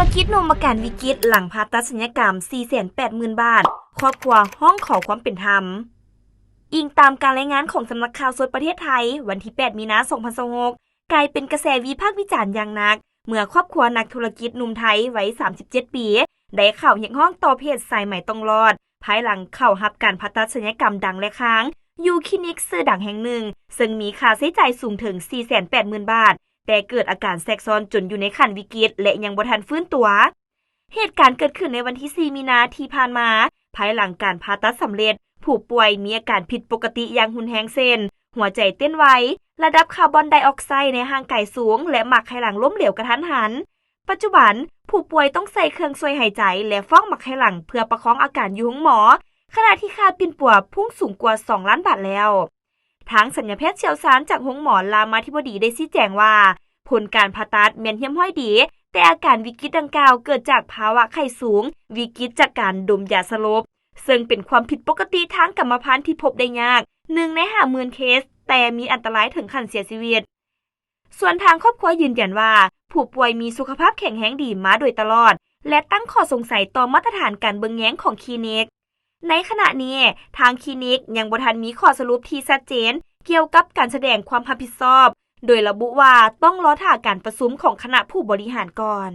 รกิจนมการวิกฤตหลังผ่าตัดศัลยกรรม 480,000 บาท ครอบครัวห้องขอความเป็นธรรมอิงตามการรายงานของสำนักข่าวสดประเทศไทยวันที่ 8 มีนาคม 2026 กลายเป็นกระแสวิพากษ์วิจารณ์อย่างหนักเมื่อครอบครัวนักธุรกิจหนุ่มไทยวัย 37 ปีได้เข้าเฮียกห้องต่อเพจสายใหม่ต้องรอดภายหลังเข้ารับการผ่าตัดศัลยกรรมดังและค้างอยู่คลินิกชื่อดังแห่งหนึ่งซึ่งมีค่าใช้จ่ายสูงถึง 480,000 บาทแต่เกิดอาการแทรกซ้อนจนอยู่ในขั้นวิกฤตและยังบ่ทันฟื้นตัวเหตุการณ์เกิดขึ้นในวันที่ 4 มีนาที่ผ่านมาภายหลังการผ่าตัดสำเร็จผู้ป่วยมีอาการผิดปกติอย่างรุนแรงเช่นหัวใจเต้นไวระดับคาร์บอนไดออกไซด์ในร่างกายสูงและหมักไขหลังล้มเหลวกระทันหันปัจจุบันผู้ป่วยต้องใส่เครื่องช่วยหายใจและฟอกหมักไขหลังเพื่อประคองอาการอยู่ห้องหมอขณะที่ค่าปิ่นปัวพุ่งสูงกว่า 2 ล้านบาทแล้วทางศัลยแพทย์เชี่ยวชาญจากห้องหมอรามาธิบดีได้ชี้แจงว่าผลการผ่าตัดแม่นเยี่ยมห้อยดีแต่อาการวิกฤตดังกล่าวเกิดจากภาวะไข้สูงวิกฤตจากการดมยาสลบซึ่งเป็นความผิดปกติทางกรรมพันธุ์ที่พบได้ยาก1 ใน 50,000 เคสแต่มีอันตรายถึงขั้นเสียชีวิตส่วนทางครอบครัวยืนยันว่าผู้ป่วยมีสุขภาพแข็งแรงดีมาโดยตลอดและตั้งข้อสงสัยต่อมาตรฐานการเบิ่งแย้งของคลินิกในขณะนี้ทางคลินิกยังบ่ทันมีข้อสรุปที่ชัดเจนเกี่ยวกับการแสดงความรับผิดชอบโดยระบุว่าต้องรอท่าการประชุมของคณะผู้บริหารก่อน